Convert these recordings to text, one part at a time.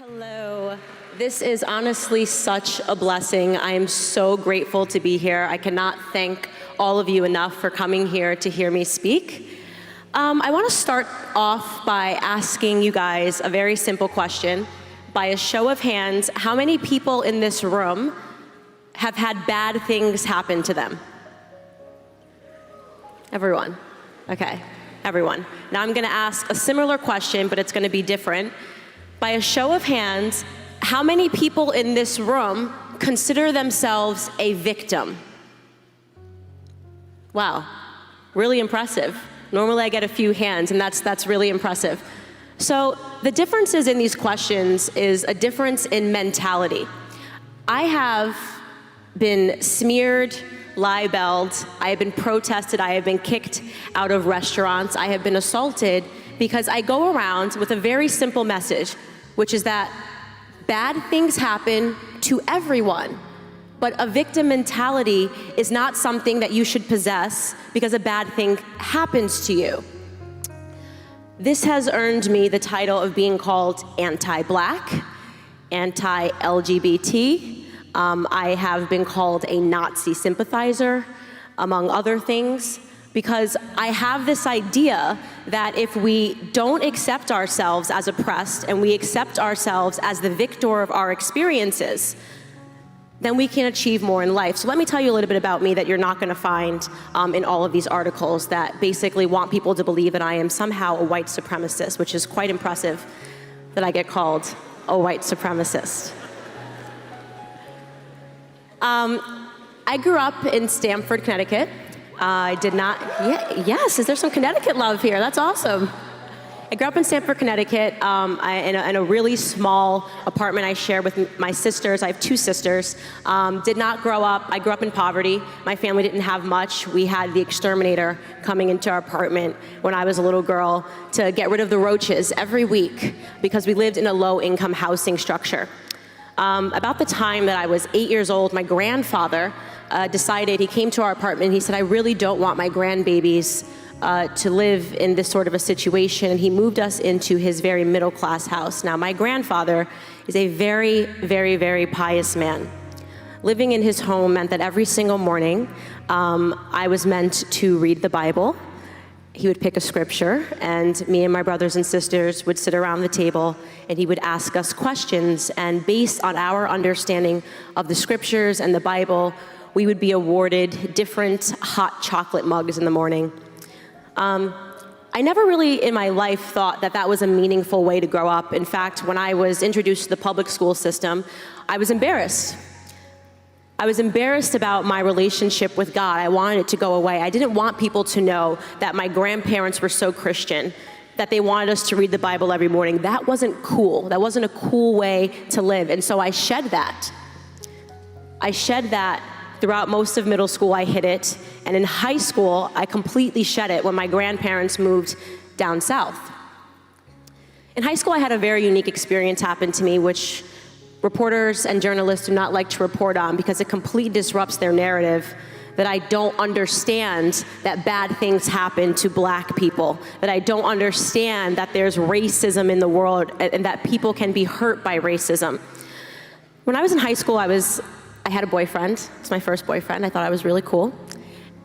Hello. This is honestly such a blessing. I am so grateful to be here. I cannot thank all of you enough for coming here to hear me speak. I want to start off by asking you guys a very simple question. By a show of hands, how many people in this room have had bad things happen to them? Everyone. Okay, everyone. Now I'm going to ask a similar question, but it's going to be different. By a show of hands, how many people in this room consider themselves a victim? Wow, really impressive. Normally I get a few hands, and that's really impressive. So the differences in these questions is a difference in mentality. I have been smeared, libeled, I have been protested, I have been kicked out of restaurants, I have been assaulted because I go around with a very simple message, which is that bad things happen to everyone, but a victim mentality is not something that you should possess because a bad thing happens to you. This has earned me the title of being called anti-Black, anti-LGBT. I have been called a Nazi sympathizer, among other things, because I have this idea that if we don't accept ourselves as oppressed and we accept ourselves as the victor of our experiences, then we can achieve more in life. So let me tell you a little bit about me that you're not gonna find in all of these articles that basically want people to believe that I am somehow a white supremacist, which is quite impressive that I get called a white supremacist. I grew up in Stamford, Connecticut. I did not, yes, is there some Connecticut love here? That's awesome. I grew up in Stamford, Connecticut, in a really small apartment I share with my sisters. I have two sisters. Did not grow up, I grew up in poverty. My family didn't have much. We had the exterminator coming into our apartment when I was a little girl to get rid of the roaches every week because we lived in a low-income housing structure. About the time that I was 8 years old, my grandfather decided, he came to our apartment and he said, I really don't want my grandbabies to live in this sort of a situation, and he moved us into his very middle-class house. Now, my grandfather is a very, very, very pious man. Living in his home meant that every single morning I was meant to read the Bible. He would pick a scripture, and me and my brothers and sisters would sit around the table, and he would ask us questions, and based on our understanding of the scriptures and the Bible, we would be awarded different hot chocolate mugs in the morning. I never really in my life thought that that was a meaningful way to grow up. In fact, when I was introduced to the public school system, I was embarrassed. I was embarrassed about my relationship with God. I wanted it to go away. I didn't want people to know that my grandparents were so Christian, that they wanted us to read the Bible every morning. That wasn't cool. That wasn't a cool way to live. And so I shed that. I shed that throughout most of middle school. I hid it. And in high school, I completely shed it when my grandparents moved down south. In high school, I had a very unique experience happen to me, which reporters and journalists do not like to report on because it completely disrupts their narrative that I don't understand that bad things happen to Black people, that I don't understand that there's racism in the world and that people can be hurt by racism. When I was in high school, I had a boyfriend. It's my first boyfriend. I thought I was really cool.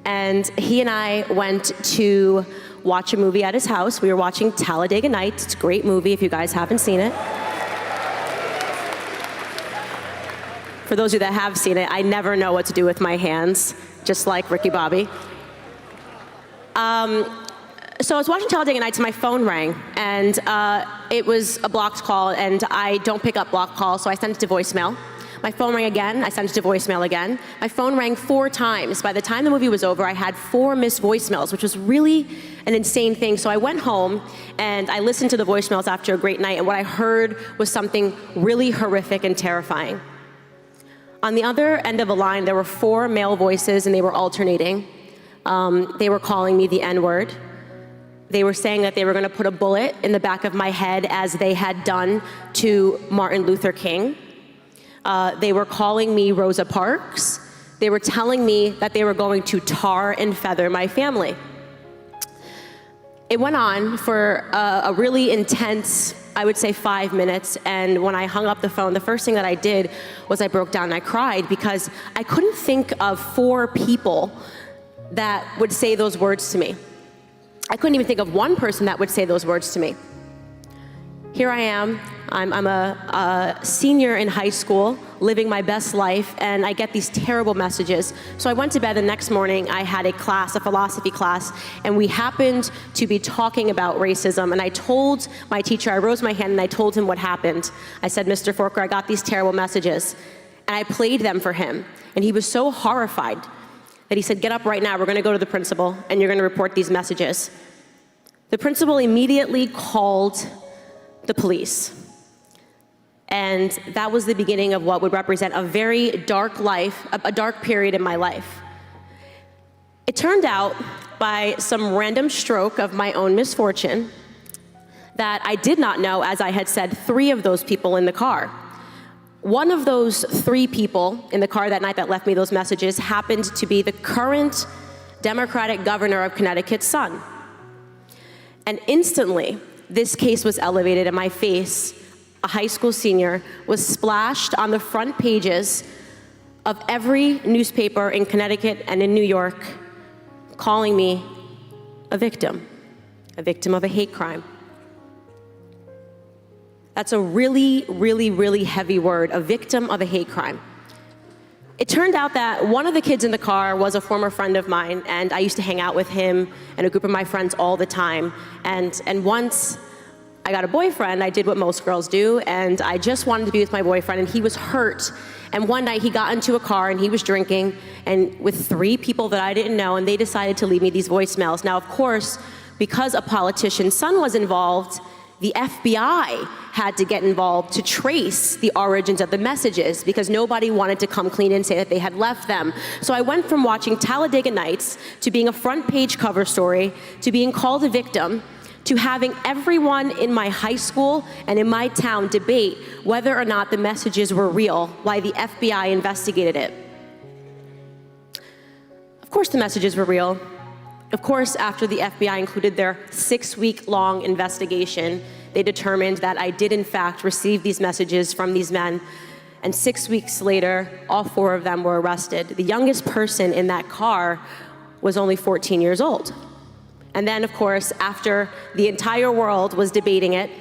And he and I went to watch a movie at his house. We were watching Talladega Nights. It's a great movie if you guys haven't seen it. For those of you that have seen it, I never know what to do with my hands, just like Ricky Bobby. So I was watching Talladega Nights and my phone rang, and it was a blocked call, and I don't pick up blocked calls, so I sent it to voicemail. My phone rang again, I sent it to voicemail again. My phone rang 4 times. By the time the movie was over, I had 4 missed voicemails, which was really an insane thing. So I went home and I listened to the voicemails after a great night, and what I heard was something really horrific and terrifying. On the other end of the line, there were 4 male voices, and they were alternating. They were calling me the N-word. They were saying that they were gonna put a bullet in the back of my head as they had done to Martin Luther King. They were calling me Rosa Parks. They were telling me that they were going to tar and feather my family. It went on for a really intense I would say 5 minutes, and when I hung up the phone, the first thing that I did was I broke down and I cried because I couldn't think of 4 people that would say those words to me. I couldn't even think of one person that would say those words to me. Here I am, I'm a senior in high school, living my best life, and I get these terrible messages. So I went to bed the next morning, I had a class, a philosophy class, and we happened to be talking about racism, and I told my teacher, I rose my hand and I told him what happened. I said, Mr. Forker, I got these terrible messages, and I played them for him, and he was so horrified that he said, get up right now, we're gonna go to the principal, and you're gonna report these messages. The principal immediately called the police. And that was the beginning of what would represent a very dark life, a dark period in my life. It turned out, by some random stroke of my own misfortune, that I did not know, as I had said, 3 of those people in the car. One of those 3 people in the car that night that left me those messages happened to be the current Democratic governor of Connecticut's son. And instantly, this case was elevated, and my face, a high school senior, was splashed on the front pages of every newspaper in Connecticut and in New York, calling me a victim of a hate crime. That's a really, really, really heavy word, a victim of a hate crime. It turned out that one of the kids in the car was a former friend of mine, and I used to hang out with him and a group of my friends all the time. And once I got a boyfriend, I did what most girls do, and I just wanted to be with my boyfriend, and he was hurt. And one night he got into a car and he was drinking, and with 3 people that I didn't know, and they decided to leave me these voicemails. Now, of course, because a politician's son was involved, the FBI had to get involved to trace the origins of the messages because nobody wanted to come clean and say that they had left them. So I went from watching Talladega Nights to being a front page cover story to being called a victim to having everyone in my high school and in my town debate whether or not the messages were real, why the FBI investigated it. Of course the messages were real. Of course, after the FBI included their 6-week-long investigation, they determined that I did in fact receive these messages from these men, and 6 weeks later, all 4 of them were arrested. The youngest person in that car was only 14 years old. And then, of course, after the entire world was debating it,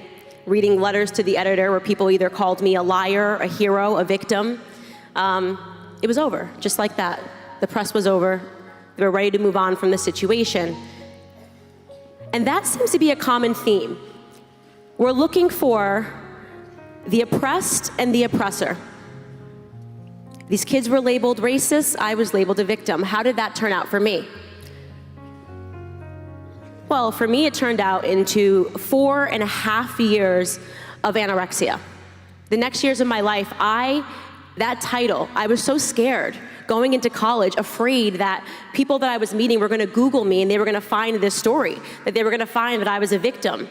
reading letters to the editor where people either called me a liar, a hero, a victim, it was over, just like that. The press was over. They were ready to move on from the situation. And that seems to be a common theme. We're looking for the oppressed and the oppressor. These kids were labeled racist, I was labeled a victim. How did that turn out for me? Well, for me, it turned out into 4.5 years of anorexia. The next years of my life, that title, I was so scared going into college, afraid that people that I was meeting were gonna Google me and they were gonna find this story, that they were gonna find that I was a victim,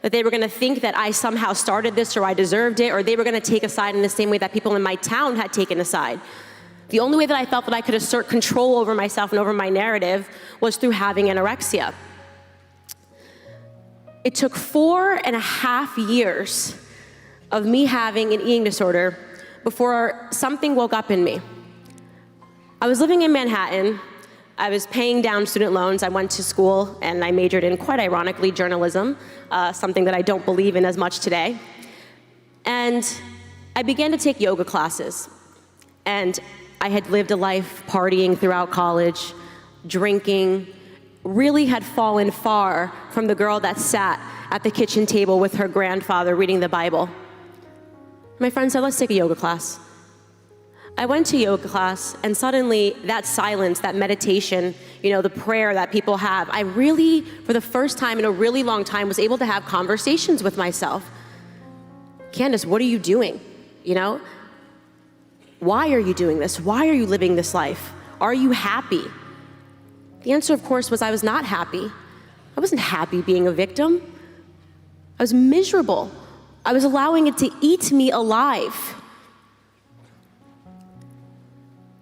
that they were gonna think that I somehow started this or I deserved it, or they were gonna take a side in the same way that people in my town had taken a side. The only way that I felt that I could assert control over myself and over my narrative was through having anorexia. It took 4.5 years of me having an eating disorder before something woke up in me. I was living in Manhattan. I was paying down student loans. I went to school and I majored in, quite ironically, journalism, something that I don't believe in as much today. And I began to take yoga classes. And I had lived a life partying throughout college, drinking, really had fallen far from the girl that sat at the kitchen table with her grandfather reading the Bible. My friend said, let's take a yoga class. I went to yoga class, and suddenly that silence, that meditation, the prayer that people have, I really, for the first time in a really long time, was able to have conversations with myself. Candace, what are you doing? Why are you doing this? Why are you living this life? Are you happy? The answer, of course, was I was not happy. I wasn't happy being a victim. I was miserable. I was allowing it to eat me alive.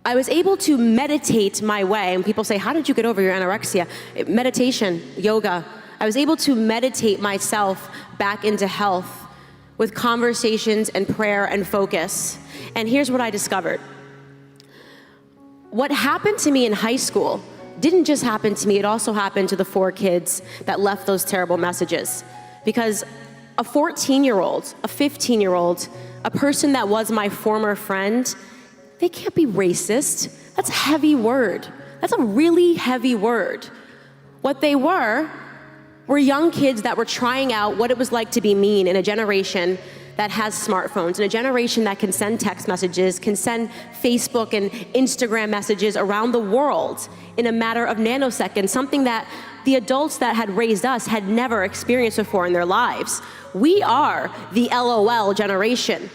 I was able to meditate my way, and people say, how did you get over your anorexia? Meditation, yoga. I was able to meditate myself back into health with conversations and prayer and focus. And here's what I discovered. What happened to me in high school didn't just happen to me, it also happened to the 4 kids that left those terrible messages. Because a 14-year-old, a 15-year-old, a person that was my former friend, they can't be racist. That's a heavy word. That's a really heavy word. What they were young kids that were trying out what it was like to be mean in a generation that has smartphones, in a generation that can send text messages, can send Facebook and Instagram messages around the world in a matter of nanoseconds, something that the adults that had raised us had never experienced before in their lives. We are the LOL generation.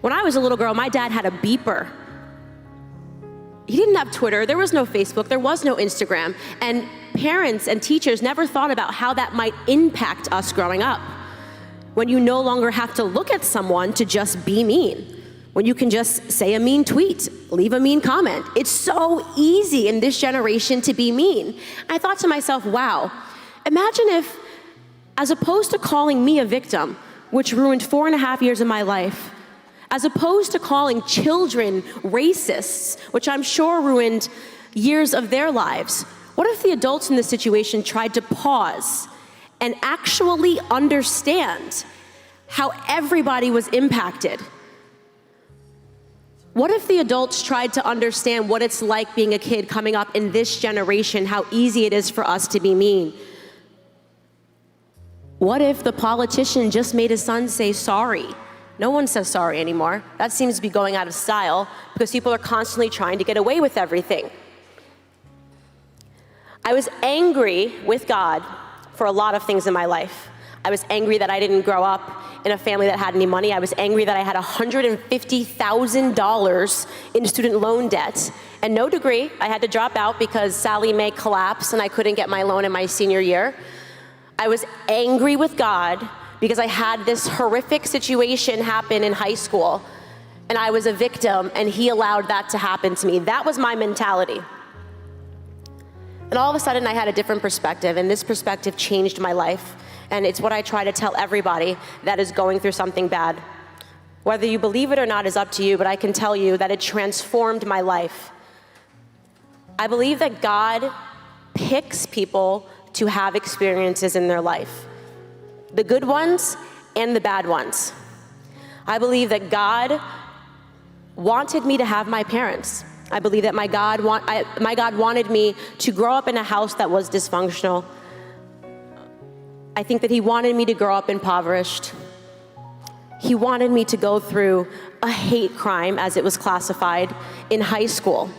When I was a little girl, my dad had a beeper. He didn't have Twitter, there was no Facebook, there was no Instagram, and parents and teachers never thought about how that might impact us growing up. When you no longer have to look at someone to just be mean, when you can just say a mean tweet, leave a mean comment. It's so easy in this generation to be mean. I thought to myself, wow, imagine if, as opposed to calling me a victim, which ruined 4.5 years of my life, as opposed to calling children racists, which I'm sure ruined years of their lives, what if the adults in this situation tried to pause and actually understand how everybody was impacted? What if the adults tried to understand what it's like being a kid coming up in this generation, how easy it is for us to be mean? What if the politician just made his son say sorry? No one says sorry anymore. That seems to be going out of style because people are constantly trying to get away with everything. I was angry with God for a lot of things in my life. I was angry that I didn't grow up in a family that had any money. I was angry that I had $150,000 in student loan debt and no degree. I had to drop out because Sallie Mae collapsed and I couldn't get my loan in my senior year. I was angry with God because I had this horrific situation happen in high school and I was a victim and he allowed that to happen to me. That was my mentality. And all of a sudden I had a different perspective, and this perspective changed my life. And it's what I try to tell everybody that is going through something bad. Whether you believe it or not is up to you, but I can tell you that it transformed my life. I believe that God picks people to have experiences in their life, the good ones and the bad ones. I believe that God wanted me to have my parents. I believe that my God wanted me to grow up in a house that was dysfunctional. I think that he wanted me to grow up impoverished. He wanted me to go through a hate crime, as it was classified, in high school.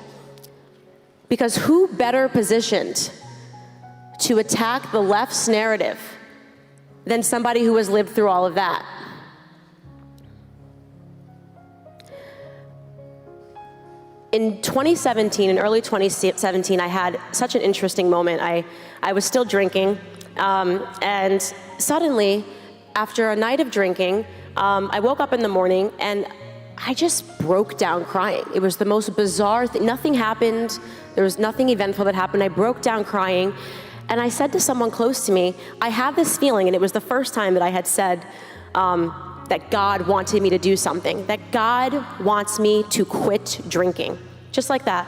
Because who better positioned to attack the left's narrative than somebody who has lived through all of that? In 2017, in early 2017, I had such an interesting moment. I was still drinking, and suddenly, after a night of drinking, I woke up in the morning and I just broke down crying. It was the most bizarre thing. Nothing happened. There was nothing eventful that happened. I broke down crying, and I said to someone close to me, I have this feeling, and it was the first time that I had said that God wanted me to do something, that God wants me to quit drinking. Just like that.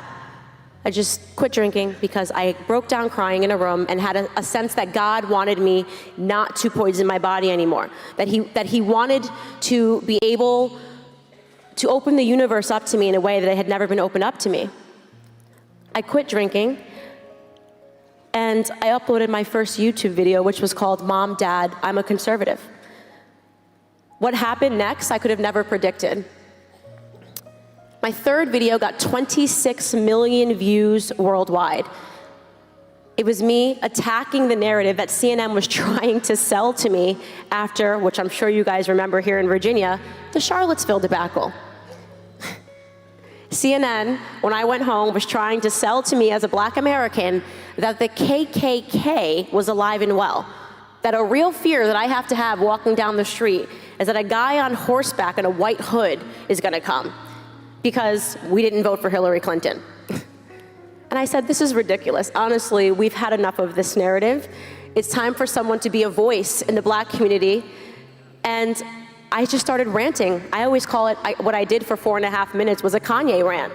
I just quit drinking because I broke down crying in a room and had a sense that God wanted me not to poison my body anymore, that he wanted to be able to open the universe up to me in a way that it had never been opened up to me. I quit drinking, and I uploaded my first YouTube video, which was called Mom, Dad, I'm a Conservative. What happened next, I could have never predicted. My third video got 26 million views worldwide. It was me attacking the narrative that CNN was trying to sell to me after, which I'm sure you guys remember here in Virginia, the Charlottesville debacle. CNN, when I went home, was trying to sell to me as a Black American that the KKK was alive and well. That a real fear that I have to have walking down the street is that a guy on horseback in a white hood is gonna come because we didn't vote for Hillary Clinton. And I said, this is ridiculous. Honestly, we've had enough of this narrative. It's time for someone to be a voice in the Black community. And I just started ranting. I always call it, what I did for 4.5 minutes was a Kanye rant.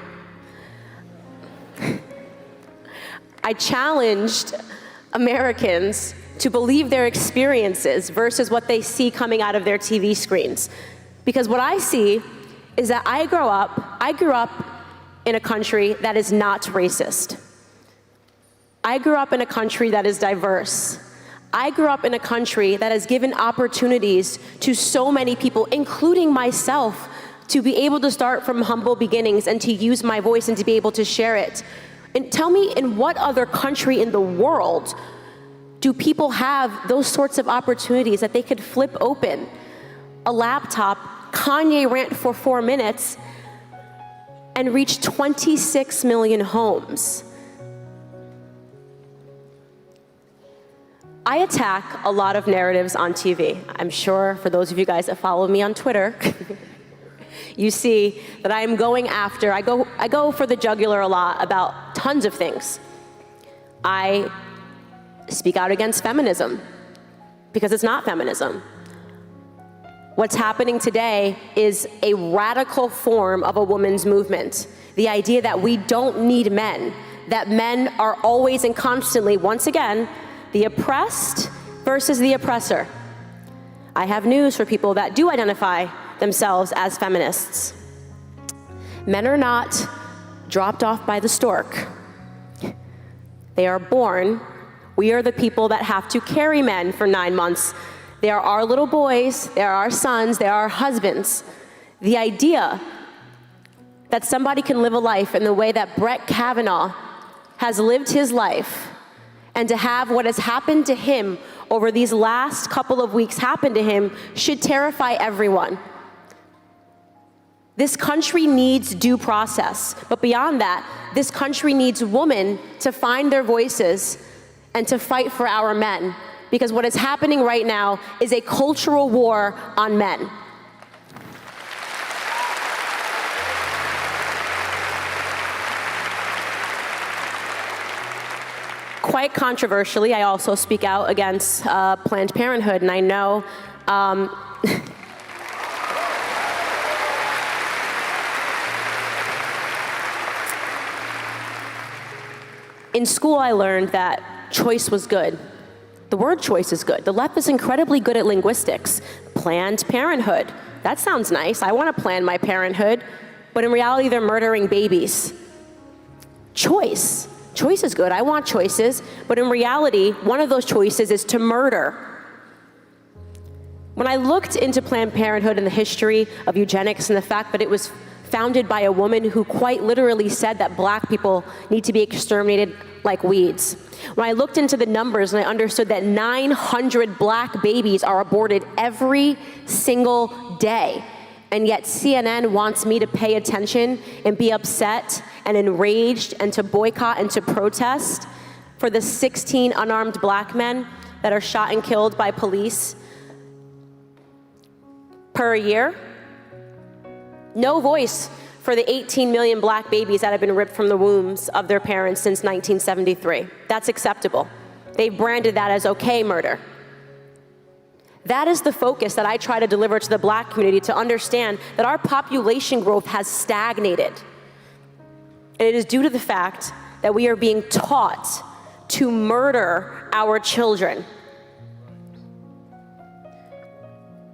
I challenged Americans to believe their experiences versus what they see coming out of their TV screens. Because what I see is that I grew up in a country that is not racist. I grew up in a country that is diverse. I grew up in a country that has given opportunities to so many people, including myself, to be able to start from humble beginnings and to use my voice and to be able to share it. And tell me, in what other country in the world do people have those sorts of opportunities that they could flip open a laptop, Kanye rant for 4 minutes, and reach 26 million homes? I attack a lot of narratives on TV. I'm sure for those of you guys that follow me on Twitter, you see that I am going after, I go for the jugular a lot about tons of things. I speak out against feminism because it's not feminism. What's happening today is a radical form of a woman's movement. The idea that we don't need men, that men are always and constantly, once again, the oppressed versus the oppressor. I have news for people that do identify themselves as feminists. Men are not dropped off by the stork. They are born. We are the people that have to carry men for 9 months. They are our little boys, they are our sons, they are our husbands. The idea that somebody can live a life in the way that Brett Kavanaugh has lived his life, and to have what has happened to him over these last couple of weeks happen to him, should terrify everyone. This country needs due process, but beyond that, this country needs women to find their voices and to fight for our men. Because what is happening right now is a cultural war on men. Quite controversially, I also speak out against Planned Parenthood, and I know in school I learned that choice was good. The word choice is good. The left is incredibly good at linguistics. Planned Parenthood. That sounds nice. I want to plan my parenthood. But in reality, they're murdering babies. Choice. Choice is good. I want choices. But in reality, one of those choices is to murder. When I looked into Planned Parenthood and the history of eugenics and the fact that it was founded by a woman who quite literally said that black people need to be exterminated like weeds. When I looked into the numbers and I understood that 900 black babies are aborted every single day, and yet CNN wants me to pay attention and be upset and enraged and to boycott and to protest for the 16 unarmed black men that are shot and killed by police per year. No voice for the 18 million black babies that have been ripped from the wombs of their parents since 1973. That's acceptable. They've branded that as okay murder. That is the focus that I try to deliver to the black community, to understand that our population growth has stagnated. And it is due to the fact that we are being taught to murder our children.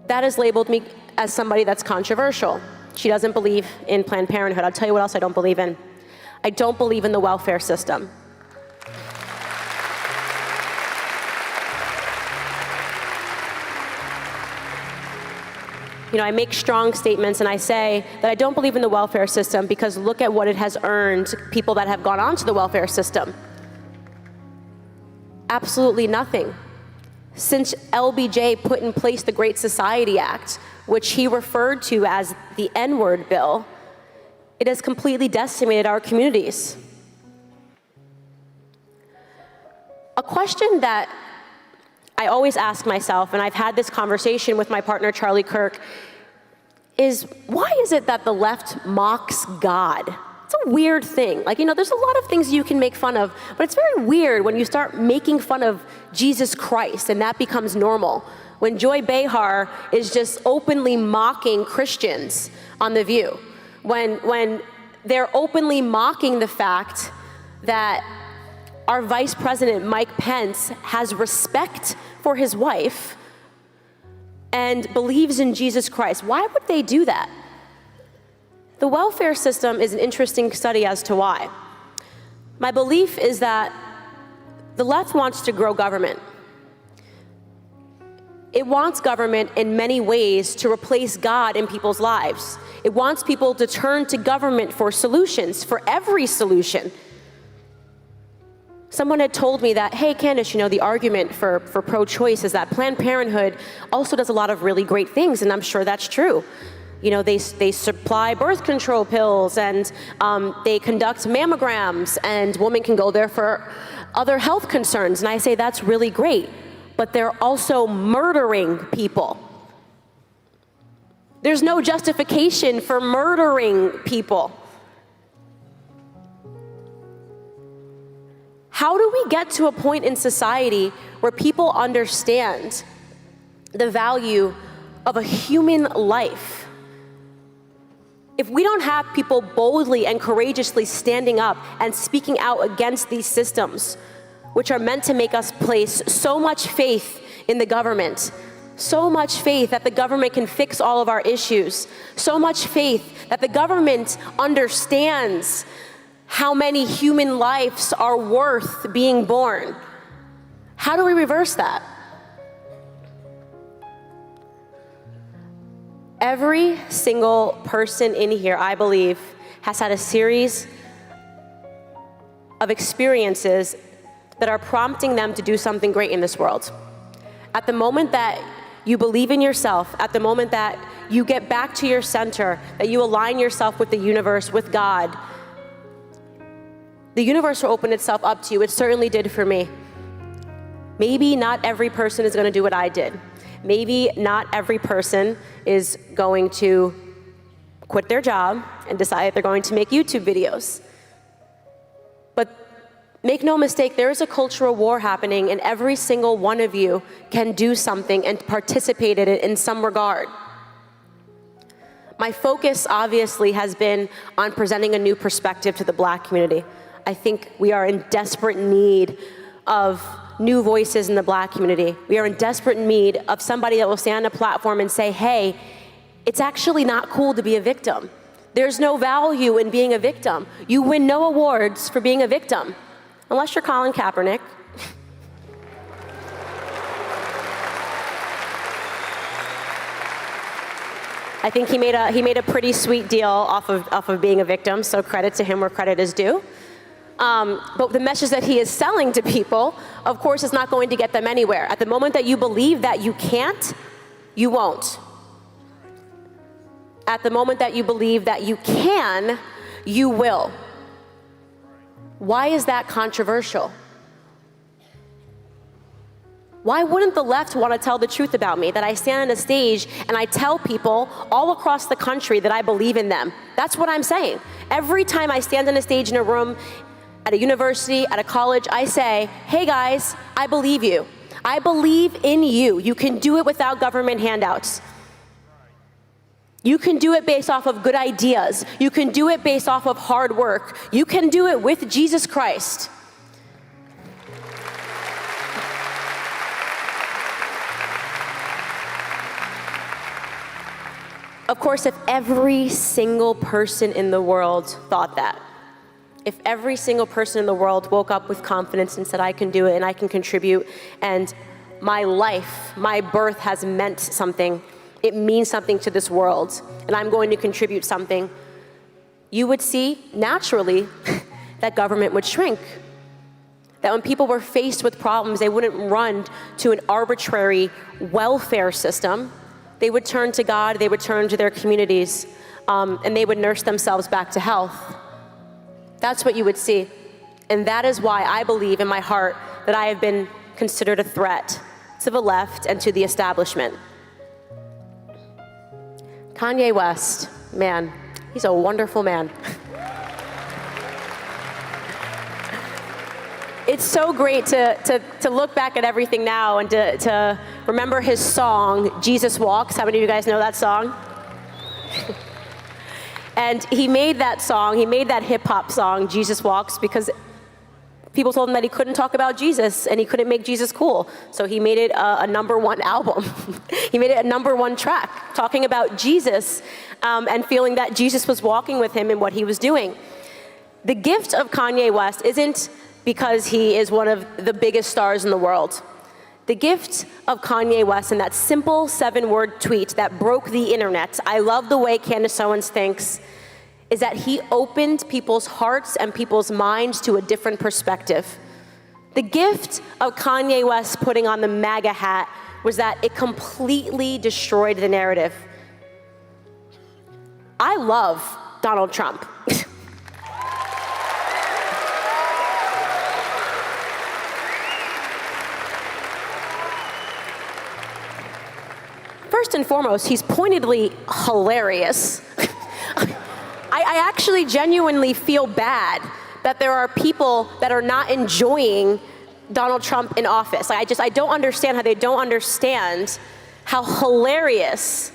That has labeled me as somebody that's controversial. She doesn't believe in Planned Parenthood. I'll tell you what else I don't believe in. I don't believe in the welfare system. You know, I make strong statements and I say that I don't believe in the welfare system because look at what it has earned people that have gone onto the welfare system. Absolutely nothing. Since LBJ put in place the Great Society Act, which he referred to as the N-word bill, it has completely decimated our communities. A question that I always ask myself, and I've had this conversation with my partner Charlie Kirk, is why is it that the left mocks God? It's a weird thing. Like, there's a lot of things you can make fun of, but it's very weird when you start making fun of Jesus Christ and that becomes normal. When Joy Behar is just openly mocking Christians on The View. When they're openly mocking the fact that our Vice President, Mike Pence, has respect for his wife and believes in Jesus Christ. Why would they do that? The welfare system is an interesting study as to why. My belief is that the left wants to grow government. It wants government in many ways to replace God in people's lives. It wants people to turn to government for solutions, for every solution. Someone had told me that, hey, Candace, the argument for pro-choice is that Planned Parenthood also does a lot of really great things, and I'm sure that's true. They supply birth control pills, and they conduct mammograms, and women can go there for other health concerns. And I say that's really great, but they're also murdering people. There's no justification for murdering people. How do we get to a point in society where people understand the value of a human life? If we don't have people boldly and courageously standing up and speaking out against these systems, which are meant to make us place so much faith in the government, so much faith that the government can fix all of our issues, so much faith that the government understands how many human lives are worth being born. How do we reverse that? Every single person in here, I believe, has had a series of experiences that are prompting them to do something great in this world. At the moment that you believe in yourself, at the moment that you get back to your center, that you align yourself with the universe, with God, the universe will open itself up to you. It certainly did for me. Maybe not every person is going to do what I did. Maybe not every person is going to quit their job and decide they're going to make YouTube videos. But make no mistake, there is a cultural war happening, and every single one of you can do something and participate in it in some regard. My focus obviously has been on presenting a new perspective to the Black community. I think we are in desperate need of new voices in the Black community. We are in desperate need of somebody that will stand on a platform and say, hey, it's actually not cool to be a victim. There's no value in being a victim. You win no awards for being a victim, unless you're Colin Kaepernick. I think he made a pretty sweet deal off of being a victim, so credit to him where credit is due. But the message that he is selling to people, of course, is not going to get them anywhere. At the moment that you believe that you can't, you won't. At the moment that you believe that you can, you will. Why is that controversial? Why wouldn't the left want to tell the truth about me? That I stand on a stage and I tell people all across the country that I believe in them. That's what I'm saying. Every time I stand on a stage in a room, at a university, at a college, I say, hey guys, I believe you. I believe in you. You can do it without government handouts. You can do it based off of good ideas. You can do it based off of hard work. You can do it with Jesus Christ. Of course, if every single person in the world thought that, if every single person in the world woke up with confidence and said, I can do it and I can contribute, and my life, my birth has meant something, it means something to this world, and I'm going to contribute something, you would see, naturally, that government would shrink. That when people were faced with problems, they wouldn't run to an arbitrary welfare system. They would turn to God, they would turn to their communities, and they would nurse themselves back to health. That's what you would see. And that is why I believe in my heart that I have been considered a threat to the left and to the establishment. Kanye West, man, he's a wonderful man. it's so great to look back at everything now and to remember his song, Jesus Walks. How many of you guys know that song? And he made that song, he made that hip hop song, Jesus Walks, because people told him that he couldn't talk about Jesus and he couldn't make Jesus cool. So he made it a #1 album. He made it a #1 track, talking about Jesus and feeling that Jesus was walking with him in what he was doing. The gift of Kanye West isn't because he is one of the biggest stars in the world. The gift of Kanye West and that simple 7-word tweet that broke the internet, I love the way Candace Owens thinks, is that he opened people's hearts and people's minds to a different perspective. The gift of Kanye West putting on the MAGA hat was that it completely destroyed the narrative. I love Donald Trump. First and foremost, he's pointedly hilarious. I actually genuinely feel bad that there are people that are not enjoying Donald Trump in office. I don't understand how they don't understand how hilarious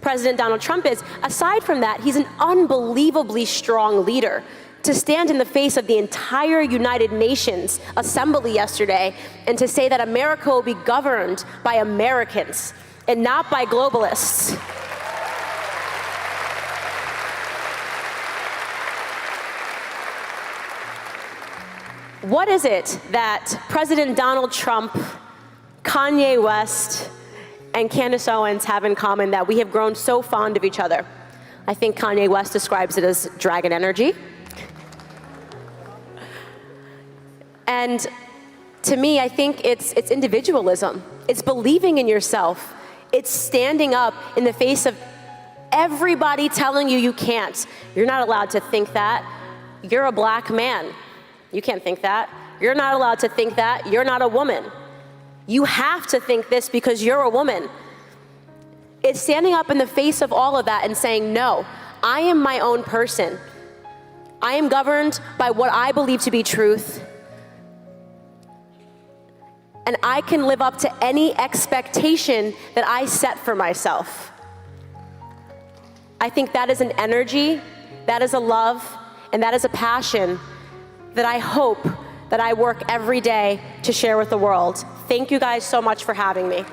President Donald Trump is. Aside from that, he's an unbelievably strong leader. To stand in the face of the entire United Nations assembly yesterday and to say that America will be governed by Americans and not by globalists. What is it that President Donald Trump, Kanye West, and Candace Owens have in common that we have grown so fond of each other? I think Kanye West describes it as dragon energy. And to me, I think it's individualism. It's believing in yourself. It's standing up in the face of everybody telling you you can't. You're not allowed to think that. You're a black man. You can't think that. You're not allowed to think that. You're not a woman. You have to think this because you're a woman. It's standing up in the face of all of that and saying, no, I am my own person. I am governed by what I believe to be truth. And I can live up to any expectation that I set for myself. I think that is an energy, that is a love, and that is a passion that I hope that I work every day to share with the world. Thank you guys so much for having me.